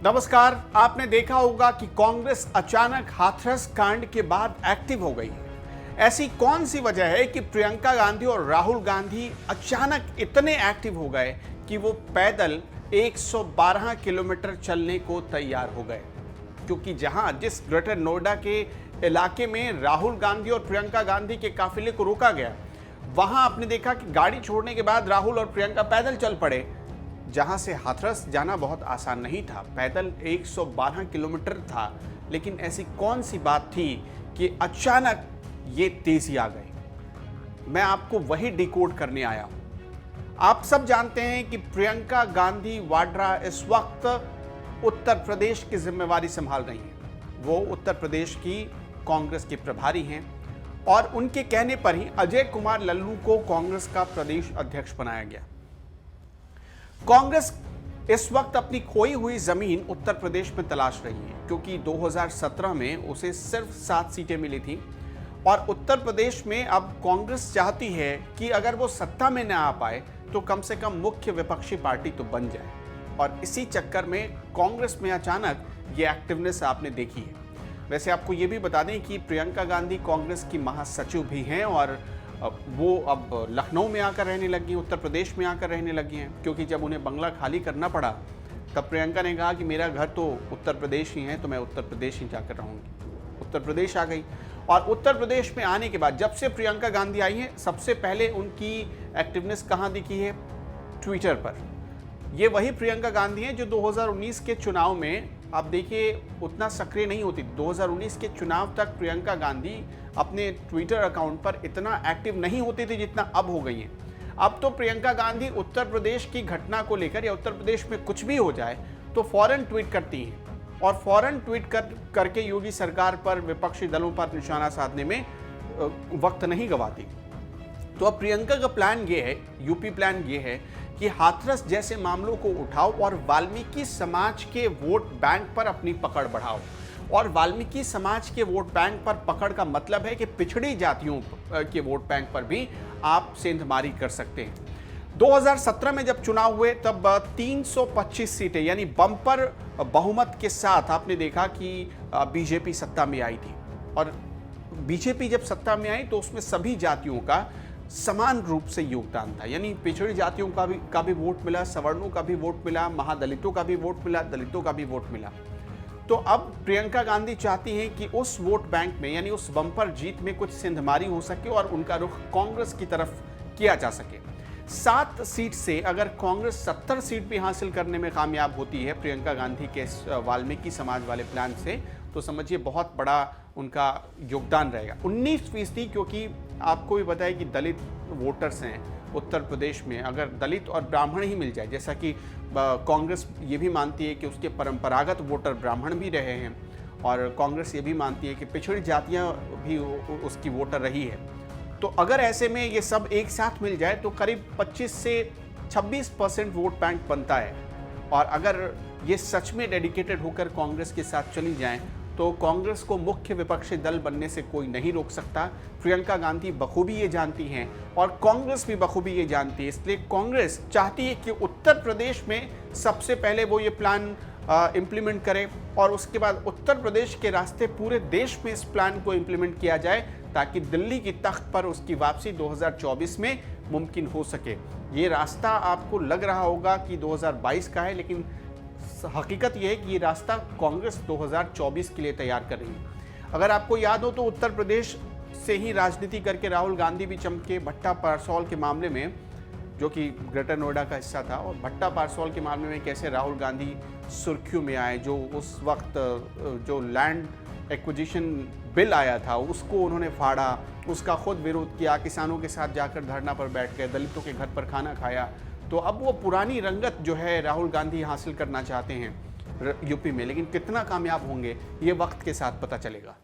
नमस्कार। आपने देखा होगा कि कांग्रेस अचानक हाथरस कांड के बाद एक्टिव हो गई है। ऐसी कौन सी वजह है कि प्रियंका गांधी और राहुल गांधी अचानक इतने एक्टिव हो गए कि वो पैदल 112 किलोमीटर चलने को तैयार हो गए? क्योंकि जिस ग्रेटर नोएडा के इलाके में राहुल गांधी और प्रियंका गांधी के काफिले को रोका गया, वहां आपने देखा कि गाड़ी छोड़ने के बाद राहुल और प्रियंका पैदल चल पड़े। जहां से हाथरस जाना बहुत आसान नहीं था, पैदल 112 किलोमीटर था। लेकिन ऐसी कौन सी बात थी कि अचानक ये तेजी आ गई? मैं आपको वही डिकोड करने आया हूं। आप सब जानते हैं कि प्रियंका गांधी वाड्रा इस वक्त उत्तर प्रदेश की जिम्मेवारी संभाल रही हैं। वो उत्तर प्रदेश की कांग्रेस के प्रभारी हैं और उनके कहने पर ही अजय कुमार लल्लू को कांग्रेस का प्रदेश अध्यक्ष बनाया गया। कांग्रेस इस वक्त अपनी खोई हुई जमीन उत्तर प्रदेश में तलाश रही है, क्योंकि 2017 में उसे सिर्फ 7 सीटें मिली थी और उत्तर प्रदेश में अब कांग्रेस चाहती है कि अगर वो सत्ता में न आ पाए तो कम से कम मुख्य विपक्षी पार्टी तो बन जाए। और इसी चक्कर में कांग्रेस में अचानक ये एक्टिवनेस आपने देखी है। वैसे आपको ये भी बता दें कि प्रियंका गांधी कांग्रेस की महासचिव भी हैं और वो अब लखनऊ में आकर रहने लगी हैं, उत्तर प्रदेश में आकर रहने लगी हैं। क्योंकि जब उन्हें बंगला खाली करना पड़ा तब प्रियंका ने कहा कि मेरा घर तो उत्तर प्रदेश ही है, तो मैं उत्तर प्रदेश ही जाकर रहूँगी। उत्तर प्रदेश आ गई और उत्तर प्रदेश में आने के बाद जब से प्रियंका गांधी आई हैं, सबसे पहले उनकी एक्टिवनेस कहाँ दिखी है? ट्विटर पर। ये वही प्रियंका गांधी हैं जो 2019 के चुनाव में, आप देखिए, उतना सक्रिय नहीं होती। 2019 के चुनाव तक प्रियंका गांधी अपने ट्विटर अकाउंट पर इतना एक्टिव नहीं होती थी जितना अब हो गई है। अब तो प्रियंका गांधी उत्तर प्रदेश की घटना को लेकर या उत्तर प्रदेश में कुछ भी हो जाए तो फौरन ट्वीट करती हैं और फौरन ट्वीट करके योगी सरकार पर, विपक्षी दलों पर निशाना साधने में वक्त नहीं गंवाती। तो अब प्रियंका का प्लान ये है, यूपी प्लान ये है कि हाथरस जैसे मामलों को उठाओ और वाल्मीकि समाज के वोट बैंक पर अपनी पकड़ बढ़ाओ। और वाल्मीकि समाज के वोट बैंक पर पकड़ का मतलब है कि पिछड़ी जातियों के वोट बैंक पर भी आप सेंधमारी कर सकते हैं। 2017 में जब चुनाव हुए तब 325 सीटें यानी बम्पर बहुमत के साथ आपने देखा कि बीजेपी सत्ता में आई थी। और बीजेपी जब सत्ता में आई तो उसमें सभी जातियों का समान रूप से योगदान था, यानी पिछड़ी जातियों का भी वोट मिला, सवर्णों का भी वोट मिला, महादलितों का भी वोट मिला, दलितों का भी वोट मिला। तो अब प्रियंका गांधी चाहती हैं कि उस वोट बैंक में, यानी उस बम्पर जीत में कुछ सेंधमारी हो सके और उनका रुख कांग्रेस की तरफ किया जा सके। 7 सीट से अगर कांग्रेस 70 सीट भी हासिल करने में कामयाब होती है प्रियंका गांधी के वाल्मीकि समाज वाले प्लान से, तो समझिए बहुत बड़ा उनका योगदान रहेगा। 19%, क्योंकि आपको भी पता है कि दलित वोटर्स हैं उत्तर प्रदेश में। अगर दलित और ब्राह्मण ही मिल जाए, जैसा कि कांग्रेस ये भी मानती है कि उसके परंपरागत वोटर ब्राह्मण भी रहे हैं और कांग्रेस ये भी मानती है कि पिछड़ी जातियां भी उसकी वोटर रही है, तो अगर ऐसे में ये सब एक साथ मिल जाए तो करीब 25 से 26% वोट बैंक बनता है। और अगर ये सच में डेडिकेटेड होकर कांग्रेस के साथ चली जाएं तो कांग्रेस को मुख्य विपक्षी दल बनने से कोई नहीं रोक सकता। प्रियंका गांधी बखूबी ये जानती हैं और कांग्रेस भी बखूबी ये जानती है। इसलिए कांग्रेस चाहती है कि उत्तर प्रदेश में सबसे पहले वो ये प्लान इम्प्लीमेंट करे और उसके बाद उत्तर प्रदेश के रास्ते पूरे देश में इस प्लान को इम्प्लीमेंट किया जाए, ताकि दिल्ली की तख्त पर उसकी वापसी 2024 में मुमकिन हो सके। ये रास्ता आपको लग रहा होगा कि 2022 का है, लेकिन हकीकत यह है कि ये रास्ता कांग्रेस 2024 के लिए तैयार कर रही है। अगर आपको याद हो तो उत्तर प्रदेश से ही राजनीति करके राहुल गांधी भी चमके भट्टा पारसौल के मामले में, जो कि ग्रेटर नोएडा का हिस्सा था। और भट्टा पारसौल के मामले में कैसे राहुल गांधी सुर्खियों में आए, जो उस वक्त जो लैंड एक्विजिशन बिल आया था उसको उन्होंने फाड़ा, उसका खुद विरोध किया, किसानों के साथ जाकर धरना पर बैठ गए, दलितों के घर पर खाना खाया। तो अब वो पुरानी रंगत जो है राहुल गांधी हासिल करना चाहते हैं यूपी में, लेकिन कितना कामयाब होंगे ये वक्त के साथ पता चलेगा।